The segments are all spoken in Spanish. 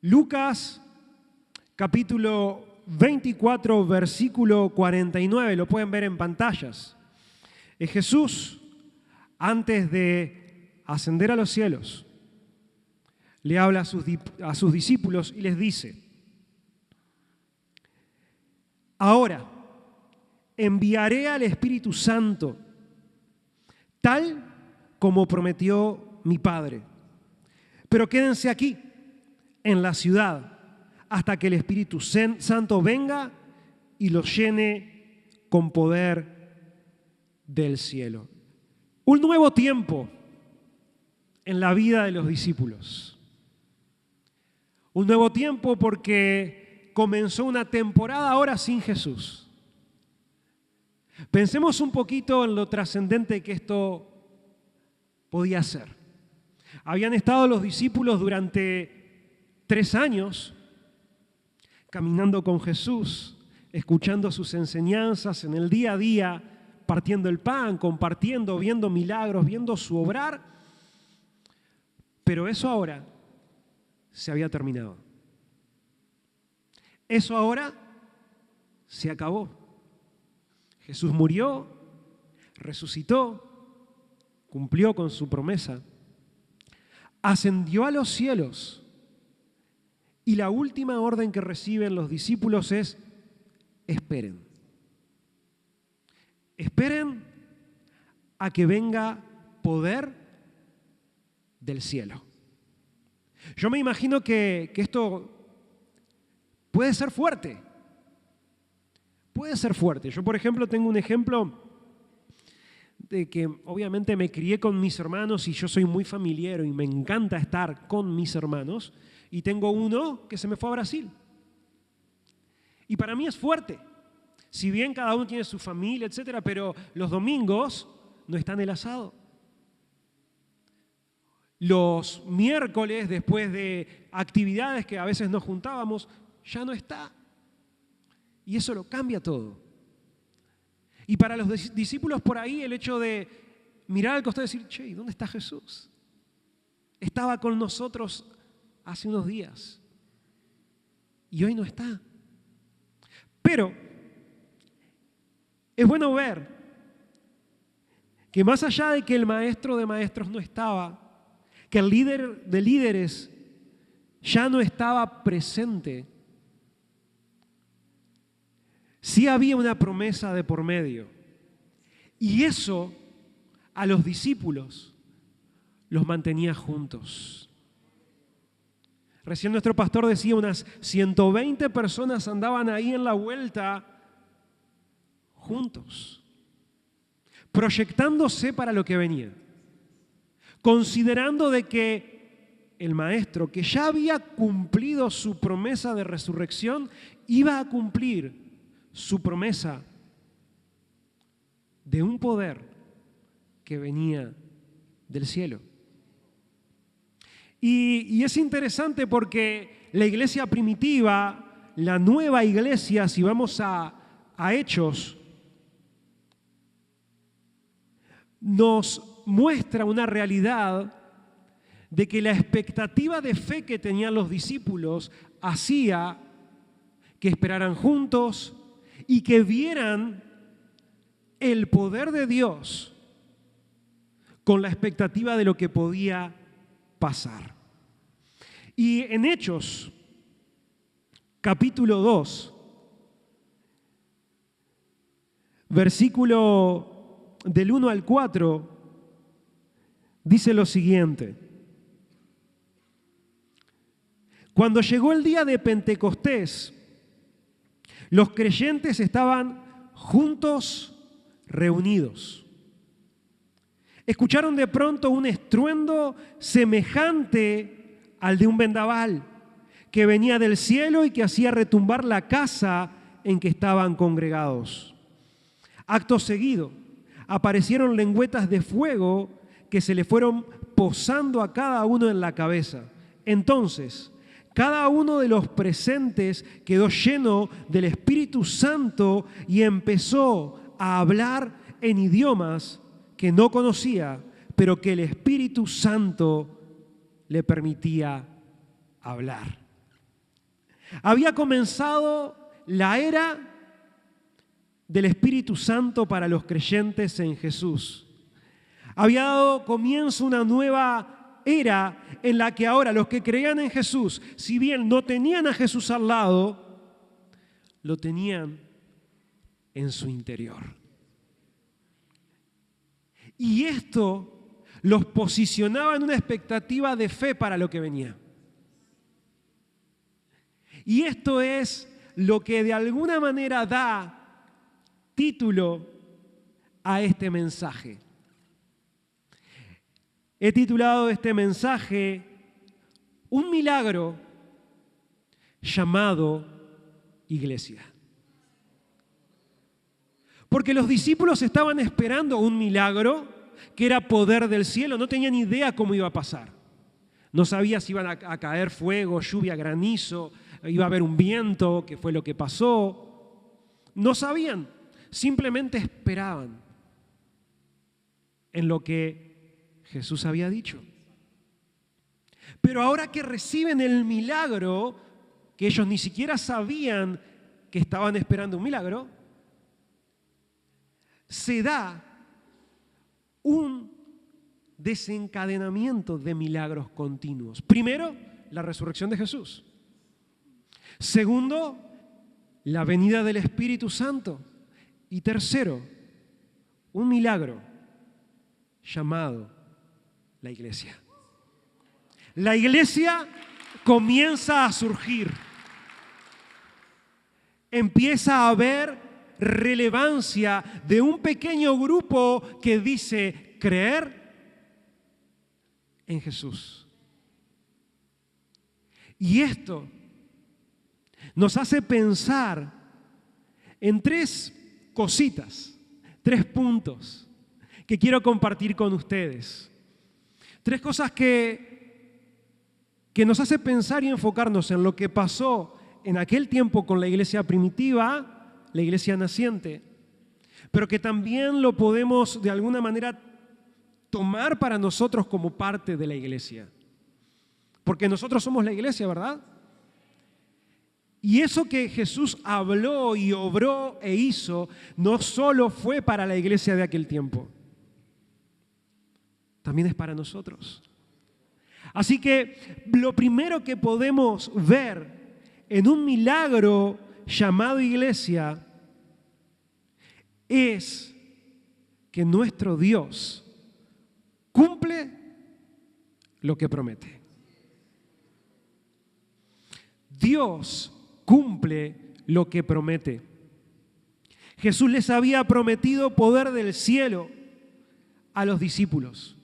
Lucas, capítulo 24, versículo 49, lo pueden ver en pantallas. Es Jesús, antes de ascender a los cielos, le habla a sus discípulos y les dice: ahora enviaré al Espíritu Santo, tal como prometió mi Padre. Pero quédense aquí, en la ciudad, hasta que el Espíritu Santo venga y los llene con poder del cielo. Un nuevo tiempo en la vida de los discípulos. Un nuevo tiempo porque comenzó una temporada ahora sin Jesús. Pensemos un poquito en lo trascendente que esto podía ser. Habían estado los discípulos durante 3 años caminando con Jesús, escuchando sus enseñanzas en el día a día, partiendo el pan, compartiendo, viendo milagros, viendo su obrar. Pero eso ahora se había terminado. Eso ahora se acabó. Jesús murió, resucitó, cumplió con su promesa, ascendió a los cielos. Y la última orden que reciben los discípulos es: esperen. Esperen a que venga poder del cielo. Yo me imagino que esto puede ser fuerte. Puede ser fuerte. Yo, por ejemplo, tengo un ejemplo de que obviamente me crié con mis hermanos y yo soy muy familiero y me encanta estar con mis hermanos. Y tengo uno que se me fue a Brasil. Y para mí es fuerte. Si bien cada uno tiene su familia, etcétera, pero los domingos no está en el asado. Los miércoles, después de actividades que a veces nos juntábamos, ya no está. Y eso lo cambia todo. Y para los discípulos por ahí, el hecho de mirar al costado y decir: che, ¿dónde está Jesús? Estaba con nosotros hace unos días y hoy no está. Pero es bueno ver que más allá de que el maestro de maestros no estaba, que el líder de líderes ya no estaba presente, sí había una promesa de por medio. Y eso a los discípulos los mantenía juntos. Recién nuestro pastor decía, unas 120 personas andaban ahí en la vuelta juntos, proyectándose para lo que venía, considerando de que el maestro, que ya había cumplido su promesa de resurrección, iba a cumplir su promesa de un poder que venía del cielo. Y es interesante porque la iglesia primitiva, la nueva iglesia, si vamos a Hechos, nos muestra una realidad de que la expectativa de fe que tenían los discípulos hacía que esperaran juntos y que vieran el poder de Dios con la expectativa de lo que podía pasar. Y en Hechos, capítulo 2, versículo del 1 al 4, dice lo siguiente: cuando llegó el día de Pentecostés, los creyentes estaban juntos, reunidos. Escucharon de pronto un estruendo semejante al de un vendaval que venía del cielo y que hacía retumbar la casa en que estaban congregados. Acto seguido, aparecieron lengüetas de fuego que se le fueron posando a cada uno en la cabeza. Entonces, cada uno de los presentes quedó lleno del Espíritu Santo y empezó a hablar en idiomas que no conocía, pero que el Espíritu Santo le permitía hablar. Había comenzado la era del Espíritu Santo para los creyentes en Jesús. Había dado comienzo una nueva era en la que ahora los que creían en Jesús, si bien no tenían a Jesús al lado, lo tenían en su interior. Y esto los posicionaba en una expectativa de fe para lo que venía. Y esto es lo que de alguna manera da título a este mensaje. He titulado este mensaje Un milagro llamado iglesia. Porque los discípulos estaban esperando un milagro que era poder del cielo, no tenían idea cómo iba a pasar. No sabía si iban a caer fuego, lluvia, granizo, iba a haber un viento, que fue lo que pasó. No sabían, simplemente esperaban en lo que Jesús había dicho. Pero ahora que reciben el milagro, que ellos ni siquiera sabían que estaban esperando un milagro, se da un desencadenamiento de milagros continuos. Primero, la resurrección de Jesús. Segundo, la venida del Espíritu Santo. Y tercero, un milagro llamado la iglesia. La iglesia comienza a surgir. Empieza a haber relevancia de un pequeño grupo que dice creer en Jesús. Y esto nos hace pensar en tres cositas, tres puntos que quiero compartir con ustedes. Tres cosas que nos hace pensar y enfocarnos en lo que pasó en aquel tiempo con la iglesia primitiva, la iglesia naciente, pero que también lo podemos de alguna manera tomar para nosotros como parte de la iglesia. Porque nosotros somos la iglesia, ¿verdad? Y eso que Jesús habló y obró e hizo no solo fue para la iglesia de aquel tiempo, también es para nosotros. Así que lo primero que podemos ver en un milagro llamado iglesia es que nuestro Dios cumple lo que promete. Dios cumple lo que promete. Jesús les había prometido poder del cielo a los discípulos.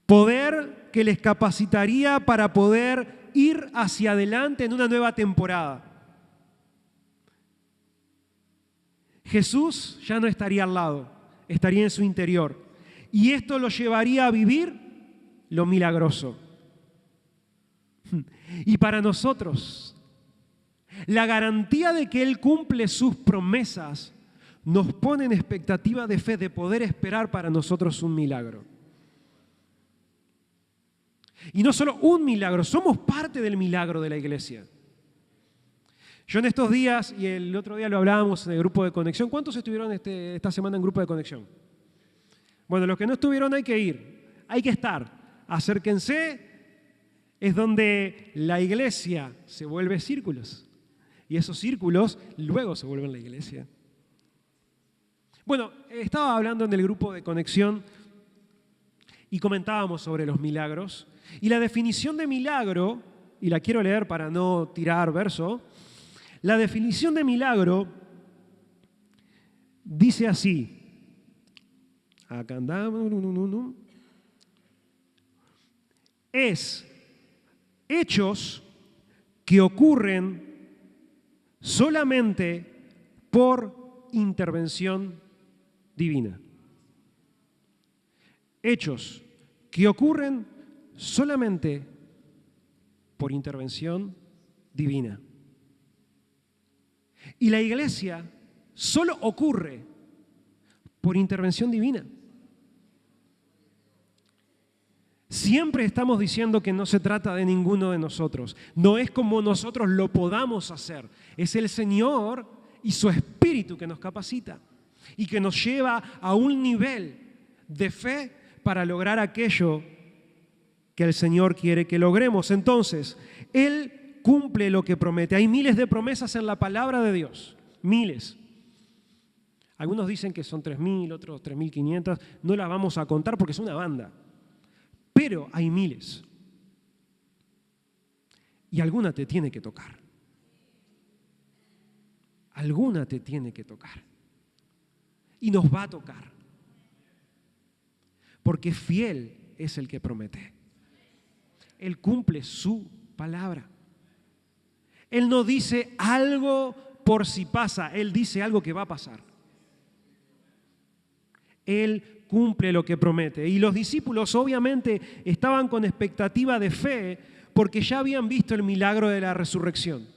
Poder que les capacitaría para poder ir hacia adelante en una nueva temporada. Jesús ya no estaría al lado, estaría en su interior. Y esto lo llevaría a vivir lo milagroso. Y para nosotros, la garantía de que Él cumple sus promesas nos pone en expectativa de fe de poder esperar para nosotros un milagro. Y no solo un milagro, somos parte del milagro de la iglesia. Yo en estos días, y el otro día lo hablábamos en el grupo de conexión, ¿cuántos estuvieron esta semana en grupo de conexión? Bueno, los que no estuvieron hay que ir, hay que estar, acérquense, es donde la iglesia se vuelve círculos, y esos círculos luego se vuelven la iglesia. Bueno, estaba hablando en el grupo de conexión y comentábamos sobre los milagros, y la definición de milagro, y la quiero leer para no tirar verso, la definición de milagro dice así, acá andamos, es hechos que ocurren solamente por intervención divina. Hechos que ocurren solamente por intervención divina. Y la iglesia solo ocurre por intervención divina. Siempre estamos diciendo que no se trata de ninguno de nosotros. No es como nosotros lo podamos hacer. Es el Señor y su Espíritu que nos capacita y que nos lleva a un nivel de fe para lograr aquello que el Señor quiere que logremos. Entonces, Él cumple lo que promete. Hay miles de promesas en la palabra de Dios. Miles. Algunos dicen que son 3.000, otros 3.500. No las vamos a contar porque es una banda. Pero hay miles. Y alguna te tiene que tocar. Alguna te tiene que tocar. Y nos va a tocar. Porque fiel es el que promete. Él cumple su palabra. Él no dice algo por si pasa. Él dice algo que va a pasar. Él cumple lo que promete. Y los discípulos obviamente estaban con expectativa de fe porque ya habían visto el milagro de la resurrección.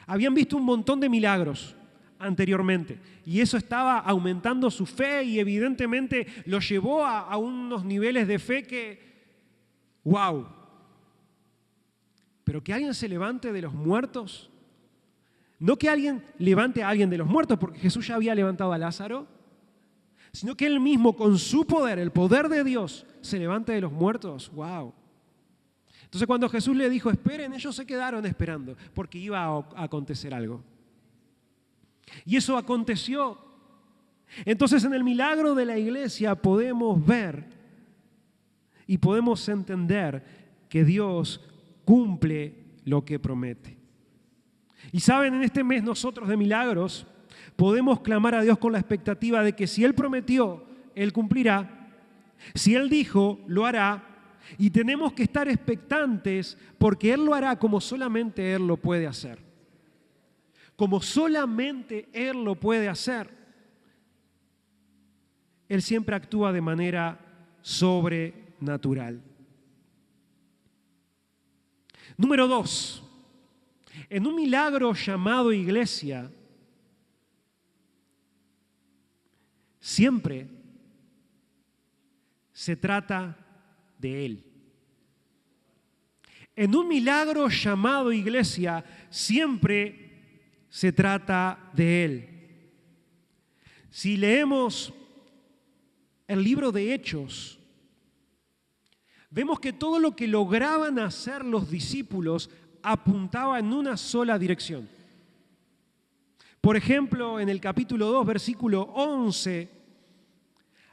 Habían visto un montón de milagros anteriormente y eso estaba aumentando su fe y evidentemente los llevó a unos niveles de fe que, ¡wow! Pero que alguien se levante de los muertos, no que alguien levante a alguien de los muertos, porque Jesús ya había levantado a Lázaro, sino que Él mismo con su poder, el poder de Dios, se levante de los muertos. ¡Wow! Entonces cuando Jesús le dijo, esperen, ellos se quedaron esperando, porque iba a acontecer algo. Y eso aconteció. Entonces en el milagro de la iglesia podemos ver y podemos entender que Dios cumple lo que promete. Y saben, en este mes nosotros de milagros podemos clamar a Dios con la expectativa de que si Él prometió, Él cumplirá. Si Él dijo, lo hará. Y tenemos que estar expectantes porque Él lo hará como solamente Él lo puede hacer. Como solamente Él lo puede hacer. Él siempre actúa de manera sobrenatural. Número 2. En un milagro llamado iglesia, siempre se trata de Él. En un milagro llamado iglesia, siempre se trata de Él. Si leemos el libro de Hechos, vemos que todo lo que lograban hacer los discípulos apuntaba en una sola dirección. Por ejemplo, en el capítulo 2, versículo 11,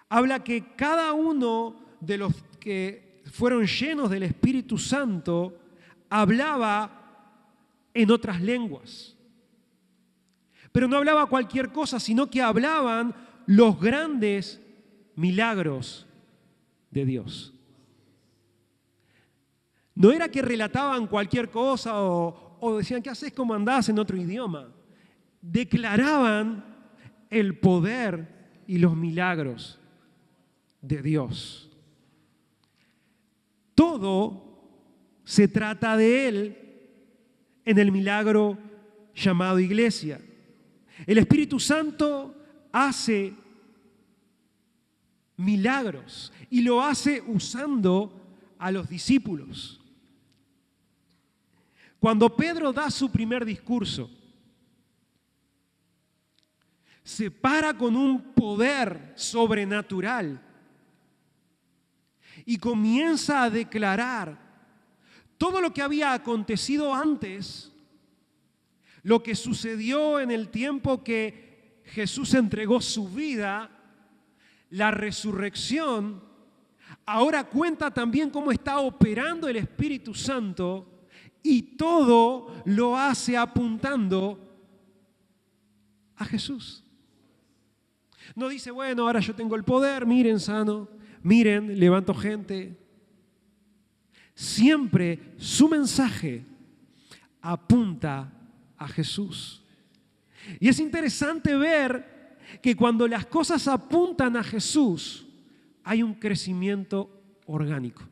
habla que cada uno de los que fueron llenos del Espíritu Santo hablaba en otras lenguas. Pero no hablaba cualquier cosa, sino que hablaban los grandes milagros de Dios. No era que relataban cualquier cosa o decían, ¿qué haces? ¿Cómo andás? En otro idioma. Declaraban el poder y los milagros de Dios. Todo se trata de Él en el milagro llamado iglesia. El Espíritu Santo hace milagros y lo hace usando a los discípulos. Cuando Pedro da su primer discurso, se para con un poder sobrenatural y comienza a declarar todo lo que había acontecido antes, lo que sucedió en el tiempo que Jesús entregó su vida, la resurrección. Ahora cuenta también cómo está operando el Espíritu Santo y todo lo hace apuntando a Jesús. No dice, bueno, ahora yo tengo el poder, miren, sano, miren, levanto gente. Siempre su mensaje apunta a Jesús. Y es interesante ver que cuando las cosas apuntan a Jesús, hay un crecimiento orgánico.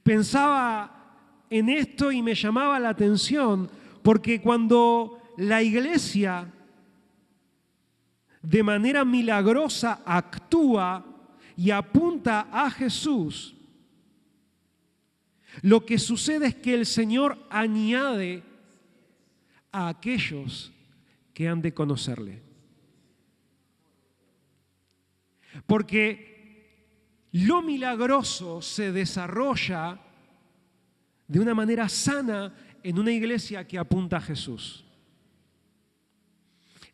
Pensaba en esto y me llamaba la atención porque cuando la iglesia de manera milagrosa actúa y apunta a Jesús, lo que sucede es que el Señor añade a aquellos que han de conocerle. Porque lo milagroso se desarrolla de una manera sana en una iglesia que apunta a Jesús.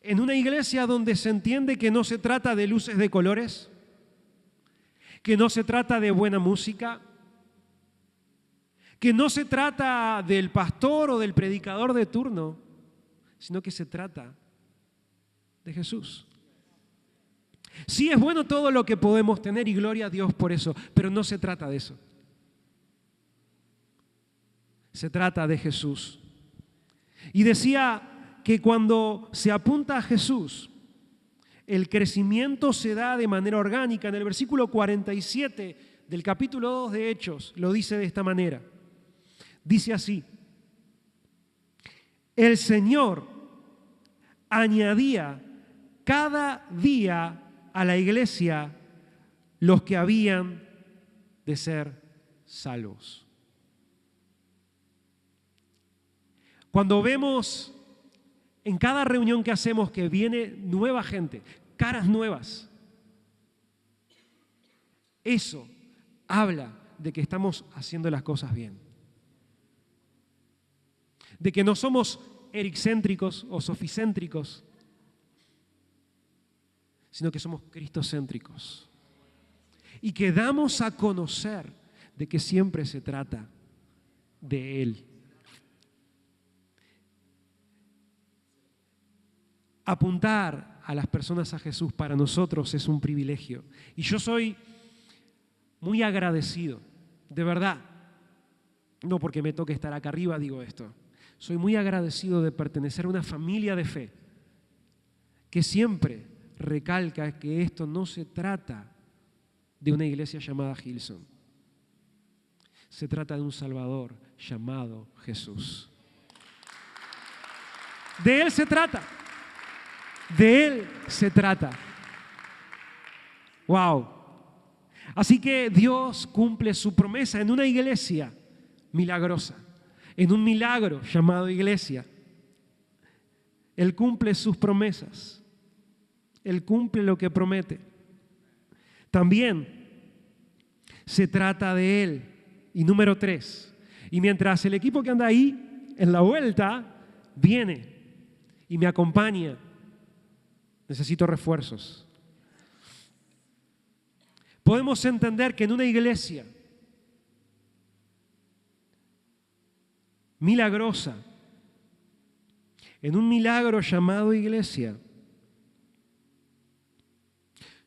En una iglesia donde se entiende que no se trata de luces de colores, que no se trata de buena música, que no se trata del pastor o del predicador de turno, sino que se trata de Jesús. Sí, es bueno todo lo que podemos tener y gloria a Dios por eso, pero no se trata de eso. Se trata de Jesús. Y decía que cuando se apunta a Jesús, el crecimiento se da de manera orgánica. En el versículo 47 del capítulo 2 de Hechos lo dice de esta manera. Dice así: el Señor añadía cada día a la iglesia los que habían de ser salvos. Cuando vemos en cada reunión que hacemos que viene nueva gente, caras nuevas, eso habla de que estamos haciendo las cosas bien. De que no somos ericéntricos o soficéntricos, sino que somos cristocéntricos. Y que damos a conocer de que siempre se trata de Él. Apuntar a las personas a Jesús para nosotros es un privilegio. Y yo soy muy agradecido, de verdad. No porque me toque estar acá arriba digo esto. Soy muy agradecido de pertenecer a una familia de fe que siempre recalca que esto no se trata de una iglesia llamada Hillsong. Se trata de un Salvador llamado Jesús. De Él se trata. De Él se trata. ¡Wow! Así que Dios cumple su promesa en una iglesia milagrosa, en un milagro llamado iglesia. Él cumple sus promesas. Él cumple lo que promete. También se trata de Él. Y número 3, y mientras el equipo que anda ahí en la vuelta viene y me acompaña, necesito refuerzos. Podemos entender que en una iglesia milagrosa, en un milagro llamado iglesia,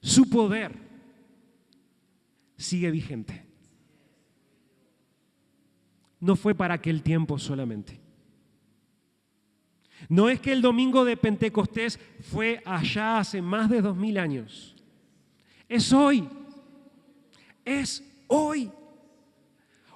su poder sigue vigente. No fue para aquel tiempo solamente. No es que el domingo de Pentecostés fue allá hace más de 2000 años. Es hoy. Es hoy.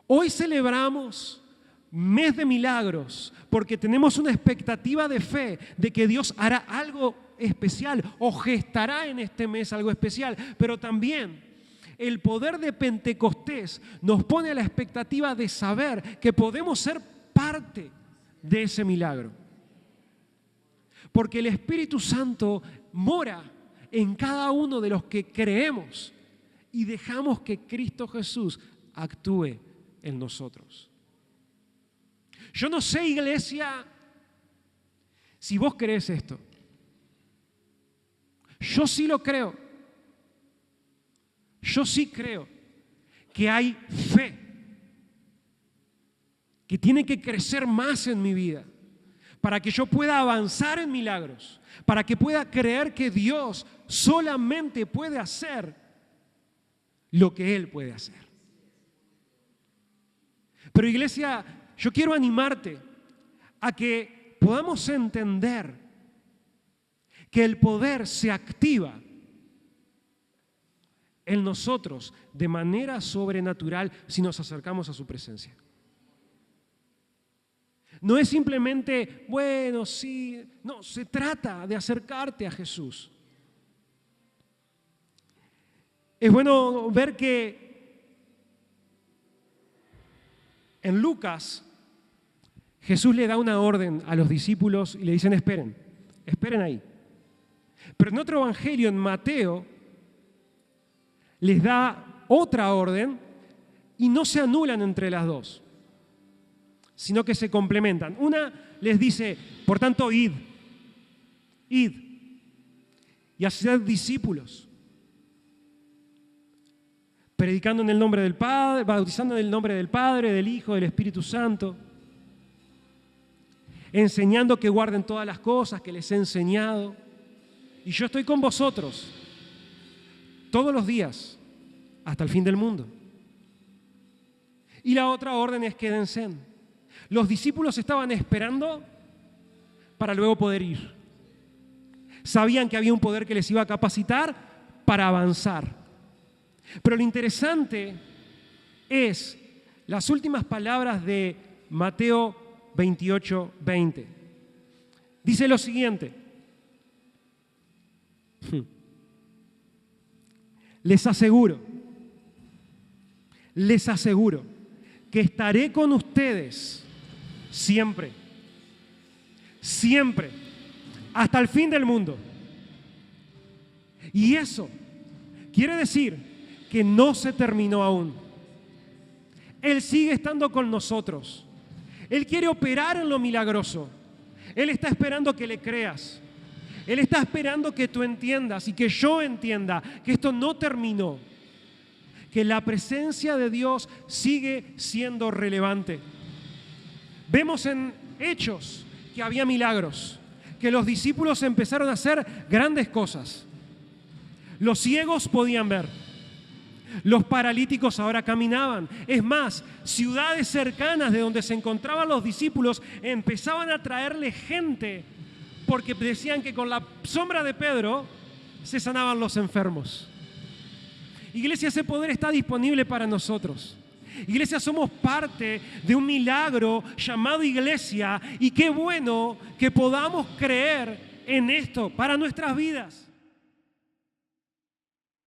Hoy celebramos mes de milagros porque tenemos una expectativa de fe de que Dios hará algo especial o gestará en este mes algo especial, pero también el poder de Pentecostés nos pone a la expectativa de saber que podemos ser parte de ese milagro. Porque el Espíritu Santo mora en cada uno de los que creemos y dejamos que Cristo Jesús actúe en nosotros. Yo no sé, iglesia, si vos crees esto. Yo sí lo creo. Yo sí creo que hay fe que tiene que crecer más en mi vida para que yo pueda avanzar en milagros, para que pueda creer que Dios solamente puede hacer lo que Él puede hacer. Pero iglesia, yo quiero animarte a que podamos entender que el poder se activa en nosotros de manera sobrenatural si nos acercamos a su presencia. No es simplemente, bueno, sí, no, se trata de acercarte a Jesús. Es bueno ver que en Lucas Jesús le da una orden a los discípulos y le dicen esperen ahí. Pero en otro evangelio, en Mateo, les da otra orden y no se anulan entre las dos, sino que se complementan. Una les dice, por tanto, id y haced discípulos, predicando en el nombre del Padre, bautizando en el nombre del Padre, del Hijo, del Espíritu Santo, enseñando que guarden todas las cosas que les he enseñado. Y yo estoy con vosotros todos los días hasta el fin del mundo. Y la otra orden es quédense. Los discípulos estaban esperando para luego poder ir. Sabían que había un poder que les iba a capacitar para avanzar. Pero lo interesante es las últimas palabras de Mateo 28:20. Dice lo siguiente: les aseguro que estaré con ustedes siempre, hasta el fin del mundo. Y eso quiere decir que no se terminó aún. Él sigue estando con nosotros. Él quiere operar en lo milagroso. Él está esperando que le creas. Él está esperando que tú entiendas y que yo entienda que esto no terminó, que la presencia de Dios sigue siendo relevante. Vemos en Hechos que había milagros, que los discípulos empezaron a hacer grandes cosas. Los ciegos podían ver, los paralíticos ahora caminaban. Es más, ciudades cercanas de donde se encontraban los discípulos empezaban a traerle gente porque decían que con la sombra de Pedro se sanaban los enfermos. Iglesia, ese poder está disponible para nosotros. Iglesia, somos parte de un milagro llamado iglesia y qué bueno que podamos creer en esto para nuestras vidas.